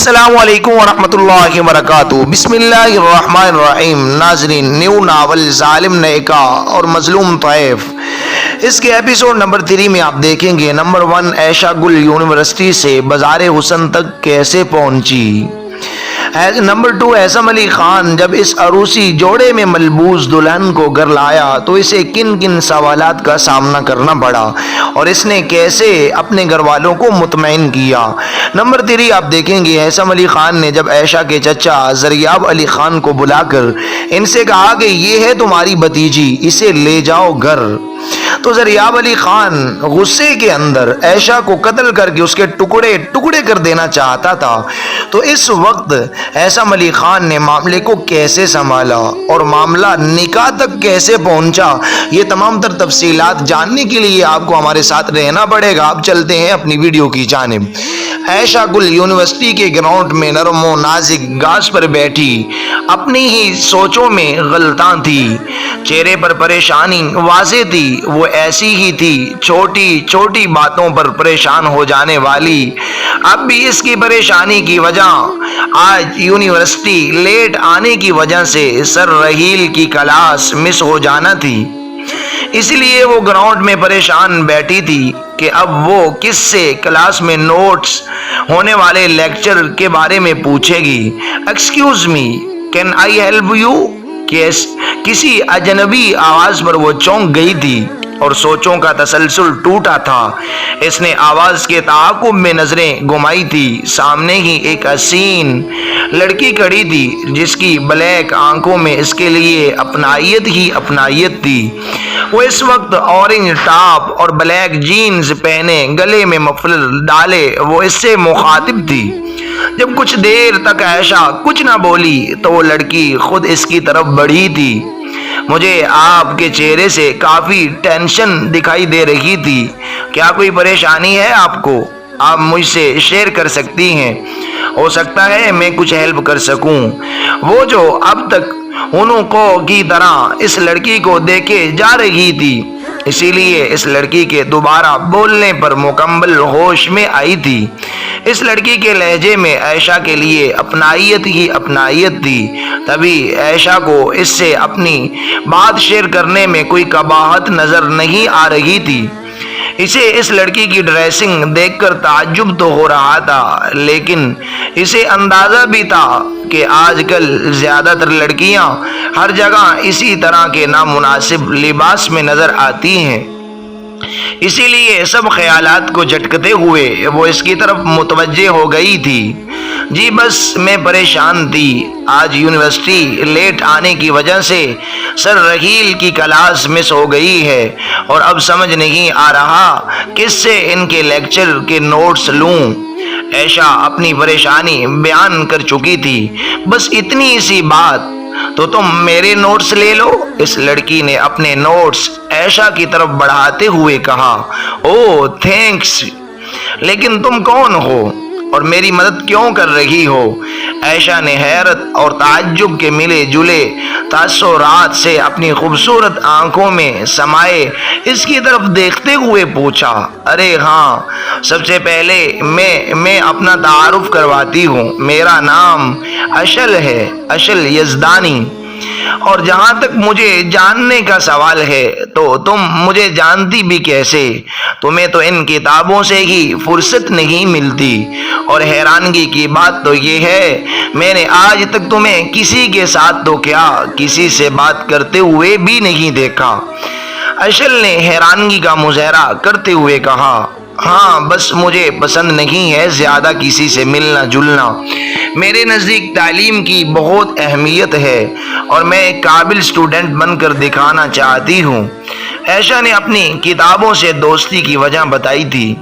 السلام علیکم ورحمۃ اللہ وبرکاتہ۔ بسم اللہ الرحمن الرحیم۔ ناظرین، نیو ناول ظالم نیکا اور مظلوم طیف، اس کے ایپیسوڈ نمبر 3 میں آپ دیکھیں گے نمبر 1 عائشہ گل یونیورسٹی سے بازار حسن تک کیسے پہنچی۔ نمبر 2 اعظم علی خان جب اس عروسی جوڑے میں ملبوس دلہن کو گھر لایا تو اسے کن کن سوالات کا سامنا کرنا پڑا اور اس نے کیسے اپنے گھر والوں کو مطمئن کیا۔ نمبر 3 آپ دیکھیں گے اعظم علی خان نے جب عائشہ کے چچا زریاب علی خان کو بلا کر ان سے کہا کہ یہ ہے تمہاری بھتیجی، اسے لے جاؤ گھر، تو زریاب علی خان غصے کے اندر عائشہ کو قتل کر کے اس کے ٹکڑے ٹکڑے کر دینا چاہتا تھا۔ تو اس وقت اعظم علی خان نے معاملے کو کیسے سنبھالا اور معاملہ نکاح تک کیسے پہنچا، یہ تمام تر تفصیلات جاننے کے لیے آپ کو ہمارے ساتھ رہنا پڑے گا۔ آپ چلتے ہیں اپنی ویڈیو کی جانب۔ عائشہ گل یونیورسٹی کے گراؤنڈ میں نرم و نازک گھاس پر بیٹھی اپنی ہی سوچوں میں غلطاں تھی، چہرے پر پریشانی واضح تھی۔ وہ ایسی ہی تھی، چھوٹی چھوٹی باتوں پر پریشان ہو جانے والی۔ اب بھی اس کی پریشانی کی وجہ آج یونیورسٹی لیٹ آنے کی وجہ سے سر رحیل کی کلاس مس ہو جانا تھی، اس لیے وہ گراؤنڈ میں پریشان بیٹھی تھی کہ اب وہ کس سے کلاس میں نوٹس ہونے والے لیکچر کے بارے میں پوچھے گی۔ Excuse me, can I help you? کسی اجنبی آواز پر وہ چونک گئی تھی اور سوچوں کا تسلسل ٹوٹا تھا۔ اس نے آواز کے تعاقب میں نظریں گھمائی تھی۔ سامنے ہی ایک حسین لڑکی کھڑی تھی جس کی بلیک آنکھوں میں اس کے لیے اپنائیت ہی اپنائیت تھی۔ وہ اس وقت اورنج ٹاپ اور بلیک جینز پہنے گلے میں مفلر ڈالے وہ اس سے مخاطب تھی۔ جب کچھ دیر تک عائشہ کچھ نہ بولی تو وہ لڑکی خود اس کی طرف بڑھی تھی۔ مجھے آپ کے چہرے سے کافی ٹینشن دکھائی دے رہی تھی، کیا کوئی پریشانی ہے آپ کو؟ آپ مجھ سے شیئر کر سکتی ہیں، ہو سکتا ہے میں کچھ ہیلپ کر سکوں۔ وہ جو اب تک انہوں کو کی طرح اس لڑکی کو دیکھے جا رہی تھی، اسی لیے اس لڑکی کے دوبارہ بولنے پر مکمل ہوش میں آئی تھی۔ اس لڑکی کے لہجے میں عائشہ کے لیے اپنائیت ہی اپنائیت تھی۔ تبھی عائشہ کو اس سے اپنی بات شیئر کرنے میں کوئی قباحت نظر نہیں آ رہی تھی۔ اسے اس لڑکی کی ڈریسنگ دیکھ کر تعجب تو ہو رہا تھا، لیکن اسے اندازہ بھی تھا کہ آج کل زیادہ تر لڑکیاں ہر جگہ اسی طرح کے نامناسب لباس میں نظر آتی ہیں، اسی لیے سب خیالات کو جھٹکتے ہوئے وہ اس کی طرف متوجہ ہو گئی تھی۔ جی بس میں پریشان تھی، آج یونیورسٹی لیٹ آنے کی وجہ سے سر رحیل کی کلاس مس ہو گئی ہے اور اب سمجھ نہیں آ رہا کس سے ان کے لیکچر کے نوٹس لوں۔ عائشہ اپنی پریشانی بیان کر چکی تھی۔ بس اتنی سی بات تو تم میرے نوٹس لے لو، اس لڑکی نے اپنے نوٹس عائشہ کی طرف بڑھاتے ہوئے کہا۔ او تھینکس، لیکن تم کون ہو اور میری مدد کیوں کر رہی ہو؟ عائشہ نے حیرت اور تعجب کے ملے جلے تاثرات سے اپنی خوبصورت آنکھوں میں سمائے اس کی طرف دیکھتے ہوئے پوچھا۔ ارے ہاں، سب سے پہلے میں اپنا تعارف کرواتی ہوں، میرا نام اشل ہے، اشل یزدانی، اور جہاں تک مجھے جاننے کا سوال ہے تو تم مجھے جانتی بھی کیسے؟ تمہیں تو ان کتابوں سے ہی فرصت نہیں ملتی، اور حیرانگی کی بات تو یہ ہے میں نے آج تک تمہیں کسی کے ساتھ تو کیا کسی سے بات کرتے ہوئے بھی نہیں دیکھا۔ اشل نے حیرانگی کا مظاہرہ کرتے ہوئے کہا۔ ہاں، بس مجھے پسند نہیں ہے زیادہ کسی سے ملنا جلنا، میرے نزدیک تعلیم کی بہت اہمیت ہے اور میں ایک قابل اسٹوڈنٹ بن کر دکھانا چاہتی ہوں۔ عائشہ نے اپنی کتابوں سے دوستی کی وجہ بتائی تھی۔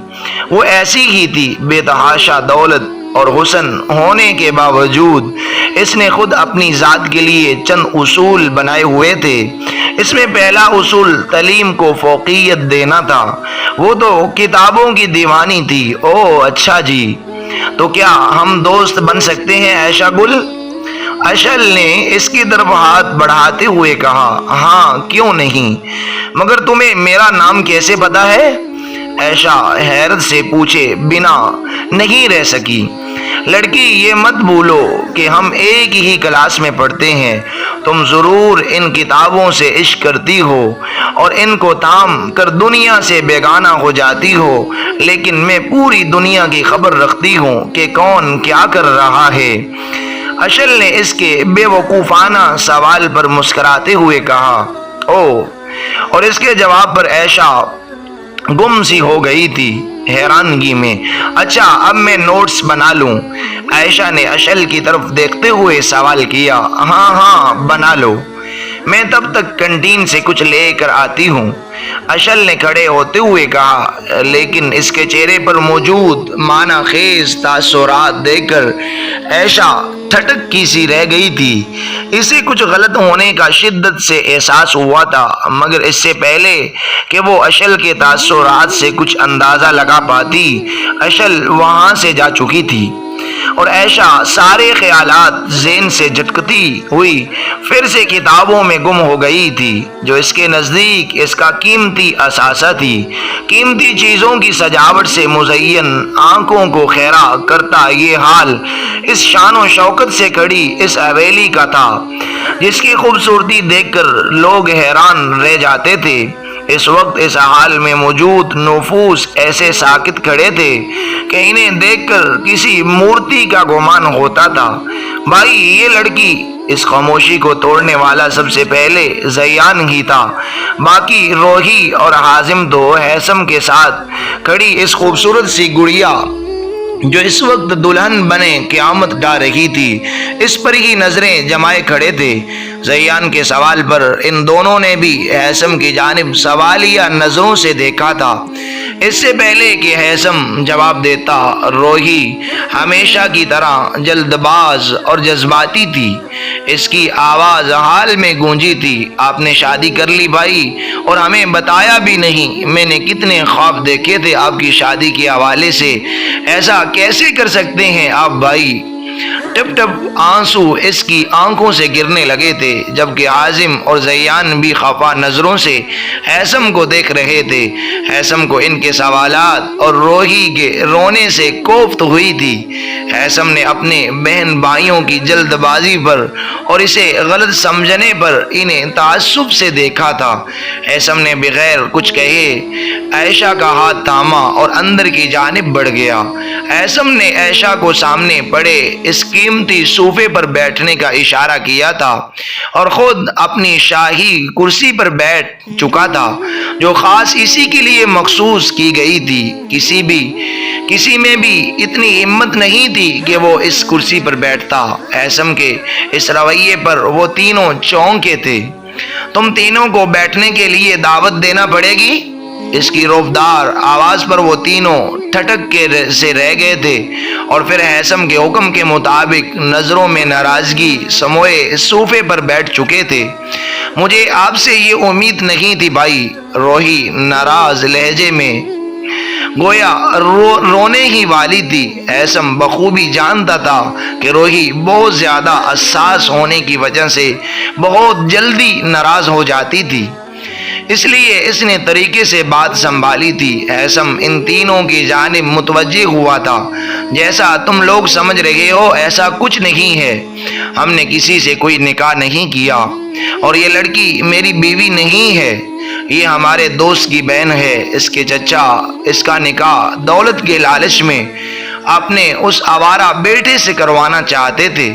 وہ ایسی ہی تھی، بے تحاشا دولت اور حسن ہونے کے باوجود اس نے خود اپنی ذات کے لیے چند اصول بنائے ہوئے تھے۔ اس میں پہلا اصول تعلیم کو فوقیت دینا تھا۔ وہ تو کتابوں کی دیوانی تھی۔ او اچھا جی، تو کیا ہم دوست بن سکتے ہیں عائشہ گل؟ اشل نے اس کی طرف ہاتھ بڑھاتے ہوئے کہا۔ ہاں، کیوں نہیں، مگر تمہیں میرا نام کیسے پتا ہے؟ عائشہ حیرت سے پوچھے بنا نہیں رہ سکی۔ لڑکی یہ مت بھولو کہ ہم ایک ہی کلاس میں پڑھتے ہیں، تم ضرور ان کتابوں سے عشق کرتی ہو اور ان کو تھام کر دنیا سے بیگانہ ہو جاتی ہو، لیکن میں پوری دنیا کی خبر رکھتی ہوں کہ کون کیا کر رہا ہے۔ اشل نے اس کے بے وقوفانہ سوال پر مسکراتے ہوئے کہا، او، اور اس کے جواب پر عائشہ گم سی ہو گئی تھی حیرانگی میں۔ اچھا، اب میں نوٹس بنا لوں؟ عائشہ نے اشل کی طرف دیکھتے ہوئے سوال کیا۔ ہاں ہاں بنا لو، میں تب تک کنٹین سے کچھ لے کر آتی ہوں، اشل نے کھڑے ہوتے ہوئے کہا، لیکن اس کے چہرے پر موجود معنی خیز تاثرات دیکھ کر عائشہ ٹھٹک کی سی رہ گئی تھی۔ اسے کچھ غلط ہونے کا شدت سے احساس ہوا تھا، مگر اس سے پہلے کہ وہ اشل کے تاثرات سے کچھ اندازہ لگا پاتی، اشل وہاں سے جا چکی تھی اور عائشہ سارے خیالات ذہن سے جھٹکتی ہوئی پھر سے کتابوں میں گم ہو گئی تھی، جو اس کے نزدیک اس کا قیمتی اثاثہ تھی۔ قیمتی چیزوں کی سجاوٹ سے مزین آنکھوں کو خیرہ کرتا یہ حال اس شان و شوکت سے کھڑی اس حویلی کا تھا جس کی خوبصورتی دیکھ کر لوگ حیران رہ جاتے تھے۔ اس وقت اس حال میں موجود نفوس ایسے ساکت کھڑے تھے کہ انہیں دیکھ کر کسی مورتی کا گمان ہوتا تھا۔ بھائی، یہ لڑکی، اس خاموشی کو توڑنے والا سب سے پہلے زیان ہی تھا۔ باقی روحی اور حازم تو ہیثم کے ساتھ کھڑی اس خوبصورت سی گڑیا جو اس وقت دلہن بنے قیامت ڈا رہی تھی، اس پر ہی نظریں جمائے کھڑے تھے۔ زیان کے سوال پر ان دونوں نے بھی ہیثم کی جانب سوالیہ نظروں سے دیکھا تھا۔ اس سے پہلے کہ ہیثم جواب دیتا، روحی ہمیشہ کی طرح جلد باز اور جذباتی تھی۔ اس کی آواز حال میں گونجی تھی، آپ نے شادی کر لی بھائی، اور ہمیں بتایا بھی نہیں۔ میں نے کتنے خواب دیکھے تھے آپ کی شادی کے حوالے سے، ایسا کیسے کر سکتے ہیں آپ بھائی؟ ٹپ ٹپ آنسو اس کی آنکھوں سے گرنے لگے تھے، جبکہ عازم اور زیان بھی خفا نظروں سے ہیثم کو دیکھ رہے تھے۔ ہیثم کو ان کے سوالات اور روحی کے رونے سے کوفت ہوئی تھی۔ ہیثم نے اپنے بہن بھائیوں کی جلد بازی پر اور اسے غلط سمجھنے پر انہیں تعصب سے دیکھا تھا۔ ہیثم نے بغیر کچھ کہے عائشہ کا ہاتھ تھاما اور اندر کی جانب بڑھ گیا۔ ہیثم نے عائشہ کو سامنے پڑے اس قیمتی صوفے پر بیٹھنے کا اشارہ کیا تھا اور خود اپنی شاہی کرسی پر بیٹھ چکا تھا جو خاص اسی کے لیے مخصوص کی گئی تھی۔ کسی میں بھی اتنی ہمت نہیں تھی کہ وہ اس کرسی پر بیٹھتا۔ ہیثم کے اس رویے پر وہ تینوں چونکے تھے۔ تم تینوں کو بیٹھنے کے لیے دعوت دینا پڑے گی؟ اس کی روفدار آواز پر وہ تینوں ٹھٹک کے سے رہ گئے تھے اور پھر ہیثم کے حکم کے مطابق نظروں میں ناراضگی سموئے صوفے پر بیٹھ چکے تھے۔ مجھے آپ سے یہ امید نہیں تھی بھائی، روحی ناراض لہجے میں گویا رونے ہی والی تھی۔ ہیثم بخوبی جانتا تھا کہ روحی بہت زیادہ حساس ہونے کی وجہ سے بہت جلدی ناراض ہو جاتی تھی، اس لیے اس نے طریقے سے بات سنبھالی تھی۔ ہیثم ان تینوں کی جانب متوجہ ہوا تھا۔ جیسا تم لوگ سمجھ رہے ہو ایسا کچھ نہیں ہے، ہم نے کسی سے کوئی نکاح نہیں کیا اور یہ لڑکی میری بیوی نہیں ہے، یہ ہمارے دوست کی بہن ہے۔ اس کے چچا اس کا نکاح دولت کے لالچ میں اپنے اس آوارہ بیٹے سے کروانا چاہتے تھے۔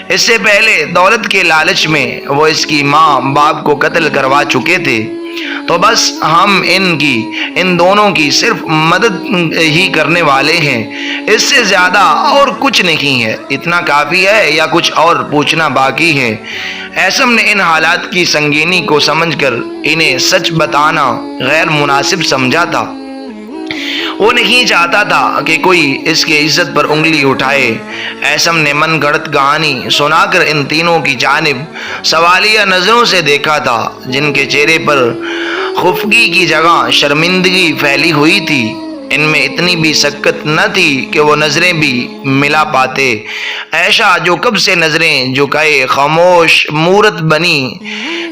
اس سے پہلے دولت کے لالچ میں وہ اس کی ماں باپ کو قتل کروا چکے تھے، تو بس ہم ان دونوں کی صرف مدد ہی کرنے والے ہیں، اس سے زیادہ اور کچھ نہیں ہے۔ اتنا کافی ہے یا کچھ اور پوچھنا باقی ہے؟ ہیثم نے ان حالات کی سنگینی کو سمجھ کر انہیں سچ بتانا غیر مناسب سمجھا تھا۔ وہ نہیں چاہتا تھا کہ کوئی اس کی عزت پر انگلی اٹھائے۔ ہیثم نے من گھڑت کہانی سنا کر ان تینوں کی جانب سوالیہ نظروں سے دیکھا تھا، جن کے چہرے پر خفگی کی جگہ شرمندگی پھیلی ہوئی تھی۔ ان میں اتنی بھی سکت نہ تھی کہ وہ نظریں بھی ملا پاتے۔ عائشہ جو کب سے نظریں جھکائے خاموش مورت بنی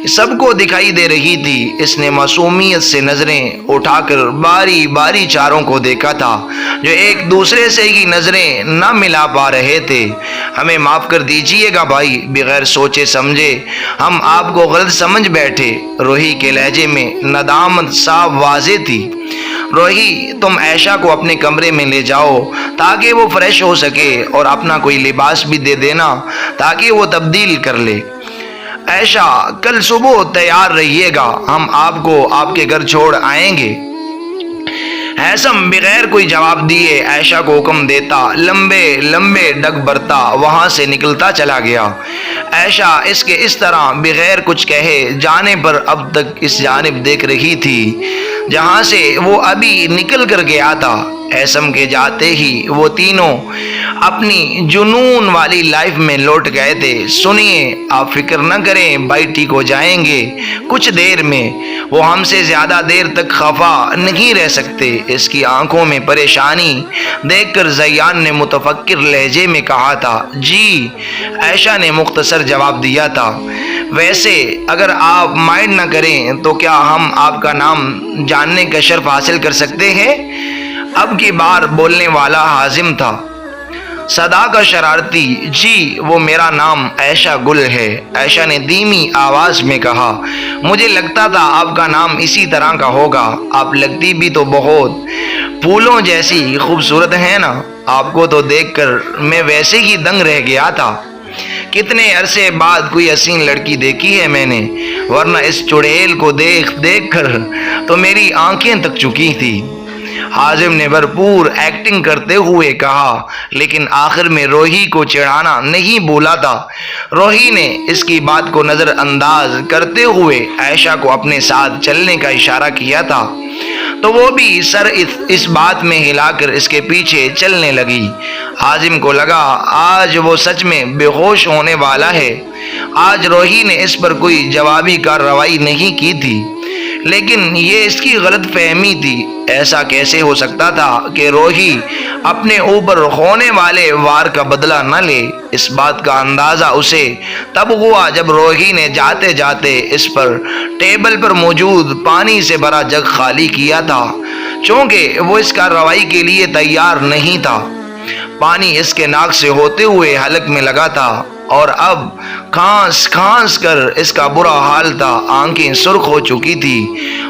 سب کو دکھائی دے رہی تھی، اس نے معصومیت سے نظریں اٹھا کر باری باری چاروں کو دیکھا تھا جو ایک دوسرے سے ہی نظریں نہ ملا پا رہے تھے۔ ہمیں معاف کر دیجئے گا بھائی، بغیر سوچے سمجھے ہم آپ کو غلط سمجھ بیٹھے۔ روحی کے لہجے میں ندامت صاف واضح تھی۔ روحی تم عائشہ کو اپنے کمرے میں لے جاؤ تاکہ وہ فریش ہو سکے، اور اپنا کوئی لباس بھی دے دینا تاکہ وہ تبدیل کر لے۔ عائشہ کل صبح تیار رہیے گا، ہم آپ کو آپ کے گھر چھوڑ آئیں گے۔ ہیثم بغیر کوئی جواب دیے عائشہ کو حکم دیتا لمبے لمبے ڈگ برتا وہاں سے نکلتا چلا گیا۔ عائشہ اس طرح بغیر کچھ کہے جانے پر اب تک اس جانب دیکھ رہی تھی جہاں سے وہ ابھی نکل کر گیا تھا۔ ہیثم کے جاتے ہی وہ تینوں اپنی جنون والی لائف میں لوٹ گئے تھے۔ سنیے، آپ فکر نہ کریں، بھائی ٹھیک ہو جائیں گے کچھ دیر میں، وہ ہم سے زیادہ دیر تک خفا نہیں رہ سکتے۔ اس کی آنکھوں میں پریشانی دیکھ کر زیان نے متفکر لہجے میں کہا تھا۔ جی، عائشہ نے مختصر جواب دیا تھا۔ ویسے اگر آپ مائنڈ نہ کریں تو کیا ہم آپ کا نام جاننے کا شرف حاصل کر سکتے ہیں؟ اب کی بار بولنے والا حازم تھا۔ صدا کا شرارتی، جی وہ میرا نام عائشہ گل ہے، عائشہ نے دھیمی آواز میں کہا۔ مجھے لگتا تھا آپ کا نام اسی طرح کا ہوگا، آپ لگتی بھی تو بہت پھولوں جیسی خوبصورت ہیں نا، آپ کو تو دیکھ کر میں ویسے ہی دنگ رہ گیا تھا۔ کتنے عرصے بعد کوئی حسین لڑکی دیکھی ہے میں نے، ورنہ اس چڑیل کو دیکھ کر تو میری آنکھیں تک چکی تھی۔ حازم نے بھرپور ایکٹنگ کرتے ہوئے کہا، لیکن آخر میں روحی کو چڑھانا نہیں بھولا تھا۔ روحی نے اس کی بات کو نظر انداز کرتے ہوئے عائشہ کو اپنے ساتھ چلنے کا اشارہ کیا تھا، تو وہ بھی سر اس بات میں ہلا کر اس کے پیچھے چلنے لگی۔ حازم کو لگا آج وہ سچ میں بے ہوش ہونے والا ہے۔ آج روحی نے اس پر کوئی جوابی کارروائی نہیں کی تھی، لیکن یہ اس کی غلط فہمی تھی۔ ایسا کیسے ہو سکتا تھا کہ روحی اپنے اوپر ہونے والے وار کا بدلہ نہ لے؟ اس بات کا اندازہ اسے تب ہوا جب روحی نے جاتے جاتے اس پر ٹیبل پر موجود پانی سے بھرا جگ خالی کیا تھا، چونکہ وہ اس کارروائی کے لیے تیار نہیں تھا۔ پانی اس کے ناک سے ہوتے ہوئے حلق میں لگا تھا اور اب کھانس کھانس کر اس کا برا حال تھا۔ آنکھیں سرخ ہو چکی تھی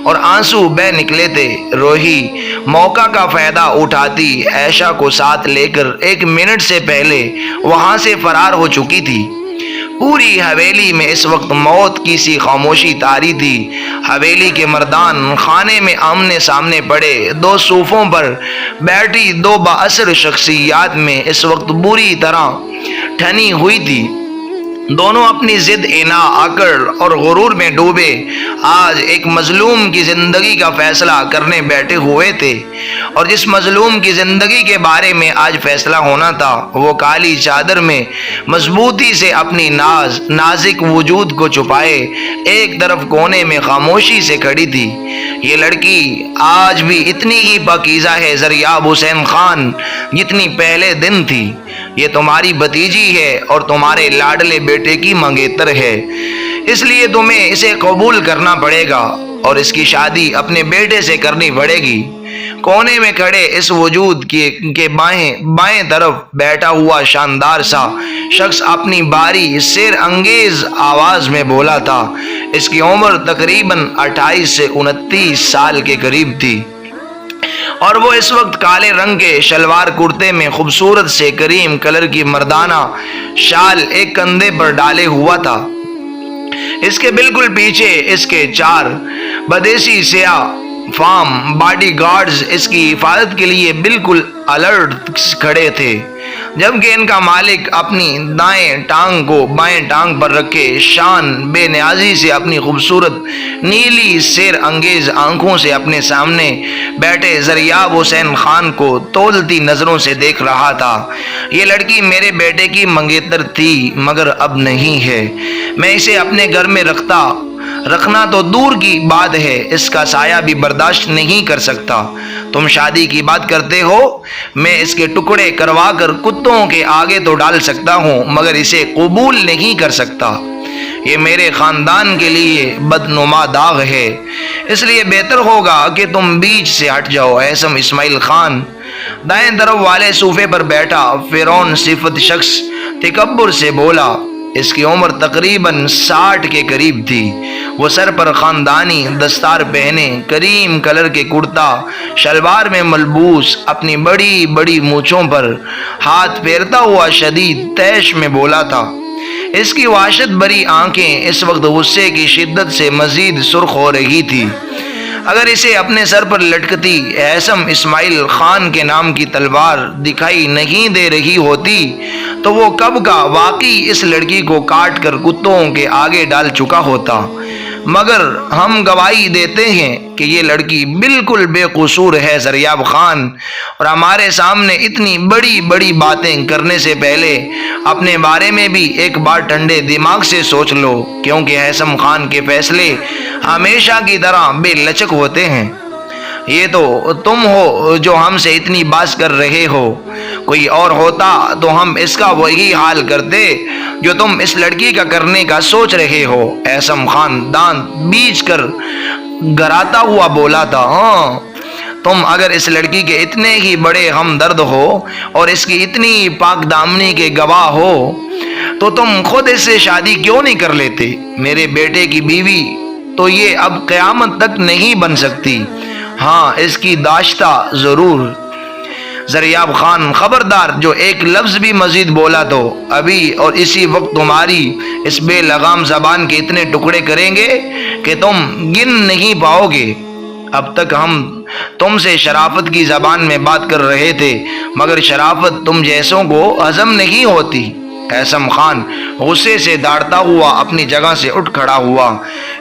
اور آنسو بہہ نکلے تھے۔ روحی موقع کا فائدہ اٹھاتی عائشہ کو ساتھ لے کر 1 منٹ سے پہلے وہاں سے فرار ہو چکی تھی۔ پوری حویلی میں اس وقت موت کی سی خاموشی طاری تھی۔ حویلی کے مردان خانے میں آمنے سامنے پڑے 2 صوفوں پر بیٹھی 2 بااثر شخصیات میں اس وقت بری طرح ٹھنی ہوئی تھی۔ دونوں اپنی ضد، انا، اکڑ اور غرور میں ڈوبے آج ایک مظلوم کی زندگی کا فیصلہ کرنے بیٹھے ہوئے تھے، اور جس مظلوم کی زندگی کے بارے میں آج فیصلہ ہونا تھا وہ کالی چادر میں مضبوطی سے اپنی نازک وجود کو چھپائے ایک طرف کونے میں خاموشی سے کھڑی تھی۔ یہ لڑکی آج بھی اتنی ہی پاکیزہ ہے زریاب حسین خان جتنی پہلے دن تھی۔ یہ تمہاری بھتیجی ہے اور تمہارے لاڈلے بیٹے کی منگیتر ہے، اس لیے تمہیں اسے قبول کرنا پڑے گا اور اس کی شادی اپنے بیٹے سے کرنی پڑے گی۔ کونے میں کھڑے اس وجود کے بائیں طرف بیٹھا ہوا شاندار سا شخص اپنی باری سیر انگیز آواز میں بولا تھا۔ اس کی عمر تقریباً 28 سے 29 سال کے قریب تھی، اور وہ اس وقت کالے رنگ کے شلوار کرتے میں خوبصورت سے کریم کلر کی مردانہ شال ایک کندھے پر ڈالے ہوا تھا۔ اس کے بالکل پیچھے اس کے 4 بدیسی سیاہ فام باڈی گارڈز اس کی حفاظت کے لیے بالکل الرٹ کھڑے تھے، جبکہ ان کا مالک اپنی دائیں ٹانگ کو بائیں ٹانگ پر رکھے شان بے نیازی سے اپنی خوبصورت نیلی سیر انگیز آنکھوں سے اپنے سامنے بیٹھے زریاب حسین خان کو تولتی نظروں سے دیکھ رہا تھا۔ یہ لڑکی میرے بیٹے کی منگیتر تھی مگر اب نہیں ہے۔ میں اسے اپنے گھر میں رکھنا تو دور کی بات ہے، اس کا سایہ بھی برداشت نہیں کر سکتا۔ تم شادی کی بات کرتے ہو، میں اس کے ٹکڑے کروا کر کتوں کے آگے تو ڈال سکتا ہوں مگر اسے قبول نہیں کر سکتا۔ یہ میرے خاندان کے لیے بدنما داغ ہے، اس لیے بہتر ہوگا کہ تم بیچ سے ہٹ جاؤ۔ ایسم اسماعیل خان دائیں طرف والے صوفے پر بیٹھا فرعون صفت شخص تکبر سے بولا۔ اس کی عمر تقریباً 60 کے قریب تھی۔ وہ سر پر خاندانی دستار پہنے، کریم کلر کے کرتا شلوار میں ملبوس، اپنی بڑی بڑی مونچھوں پر ہاتھ پھیرتا ہوا شدید طیش میں بولا تھا۔ اس کی وحشت بری آنکھیں اس وقت غصے کی شدت سے مزید سرخ ہو رہی تھی۔ اگر اسے اپنے سر پر لٹکتی ایسم اسماعیل خان کے نام کی تلوار دکھائی نہیں دے رہی ہوتی تو وہ کب کا واقعی اس لڑکی کو کاٹ کر کتوں کے آگے ڈال چکا ہوتا، مگر ہم گواہی دیتے ہیں کہ یہ لڑکی بالکل بے قصور ہے زریاب خان، اور ہمارے سامنے اتنی بڑی بڑی باتیں کرنے سے پہلے اپنے بارے میں بھی ایک بار ٹھنڈے دماغ سے سوچ لو، کیونکہ ایسم خان کے فیصلے ہمیشہ کی طرح بے لچک ہوتے ہیں۔ یہ تو تم ہو جو ہم سے اتنی بات کر رہے ہو، کوئی اور ہوتا تو ہم اس کا وہی حال کرتے جو تم اس لڑکی کا کرنے کا سوچ رہے ہو۔ ایسم خان دانت بیچ کر گراتا ہوا بولا تھا، ہاں تم اگر اس لڑکی کے اتنے ہی بڑے ہمدرد ہو اور اس کی اتنی پاک دامنی کے گواہ ہو تو تم خود اس سے شادی کیوں نہیں کر لیتے؟ میرے بیٹے کی بیوی تو یہ اب قیامت تک نہیں بن سکتی، ہاں اس کی داشتہ ضرور۔ زریاب خان خبردار، جو ایک لفظ بھی مزید بولا تو ابھی اور اسی وقت تمہاری اس بے لگام زبان کے اتنے ٹکڑے کریں گے کہ تم گن نہیں پاؤ گے۔ اب تک ہم تم سے شرافت کی زبان میں بات کر رہے تھے مگر شرافت تم جیسوں کو ہضم نہیں ہوتی۔ ایسم خان غصے سے داڑتا ہوا اپنی جگہ سے اٹھ کھڑا ہوا۔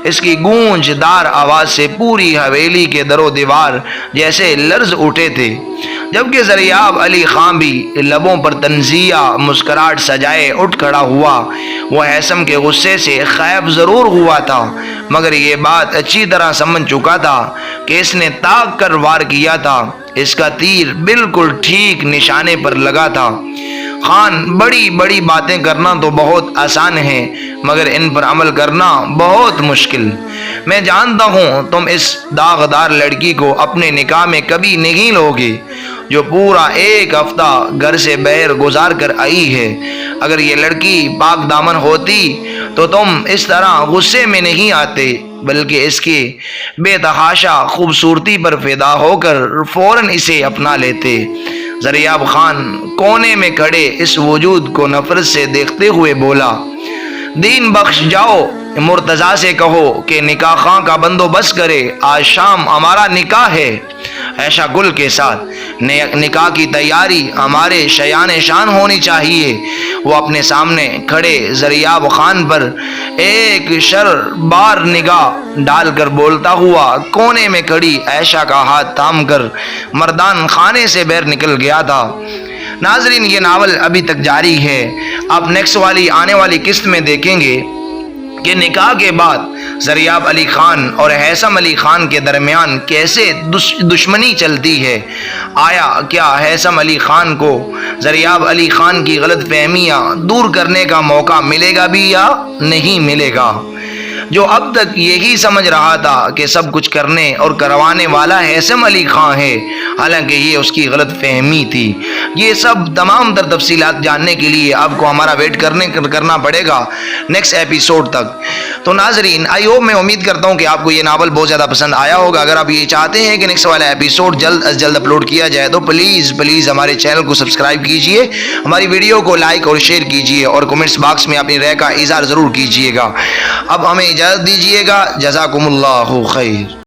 اس کی گونج دار آواز سے پوری حویلی کے در و دیوار جیسے لرز اٹھے تھے، جبکہ زریاب علی خان بھی لبوں پر تنزیہ مسکراہٹ سجائے اٹھ کھڑا ہوا۔ وہ ایسم کے غصے سے خائف ضرور ہوا تھا مگر یہ بات اچھی طرح سمجھ چکا تھا کہ اس نے تاک کر وار کیا تھا، اس کا تیر بالکل ٹھیک نشانے پر لگا تھا۔ خان، بڑی بڑی باتیں کرنا تو بہت آسان ہے مگر ان پر عمل کرنا بہت مشکل۔ میں جانتا ہوں تم اس داغدار لڑکی کو اپنے نکاح میں کبھی نہیں لوگے جو پورا ایک ہفتہ گھر سے باہر گزار کر آئی ہے۔ اگر یہ لڑکی پاک دامن ہوتی تو تم اس طرح غصے میں نہیں آتے بلکہ اس کی بے تحاشا خوبصورتی پر فدا ہو کر فوراً اسے اپنا لیتے۔ زریاب خان کونے میں کھڑے اس وجود کو نفرت سے دیکھتے ہوئے بولا، دین بخش جاؤ، مرتضیٰ سے کہو کہ نکاح خاں کا بندوبست کرے، آج شام ہمارا نکاح ہے عائشہ گل کے ساتھ۔ نکاح کی تیاری ہمارے شایان شان ہونی چاہیے۔ وہ اپنے سامنے کھڑے زریاب خان پر ایک شربار نگاہ ڈال کر بولتا ہوا کونے میں کھڑی عائشہ کا ہاتھ تھام کر مردان خانے سے باہر نکل گیا تھا۔ ناظرین، یہ ناول ابھی تک جاری ہے، آپ نیکسٹ والی آنے والی قسط میں دیکھیں گے کہ نکاح کے بعد زریاب علی خان اور ایسم علی خان کے درمیان کیسے دشمنی چلتی ہے۔ آیا کیا ایسم علی خان کو زریاب علی خان کی غلط فہمیاں دور کرنے کا موقع ملے گا بھی یا نہیں ملے گا؟ جو اب تک یہی سمجھ رہا تھا کہ سب کچھ کرنے اور کروانے والا ایسم علی خان ہے، حالانکہ یہ اس کی غلط فہمی تھی۔ یہ سب تمام تر تفصیلات جاننے کے لیے آپ کو ہمارا ویٹ کرنا پڑے گا نیکسٹ ایپیسوڈ تک۔ تو ناظرین، میں امید کرتا ہوں کہ آپ کو یہ ناول بہت زیادہ پسند آیا ہوگا۔ اگر آپ یہ چاہتے ہیں کہ نیکسٹ والا ایپیسوڈ جلد از جلد اپلوڈ کیا جائے تو پلیز ہمارے چینل کو سبسکرائب کیجئے، ہماری ویڈیو کو لائک اور شیئر کیجئے اور کمنٹس باکس میں اپنی رائے کا اظہار ضرور کیجئے گا۔ اب ہمیں اجازت دیجئے گا، جزاکم اللہ خیر۔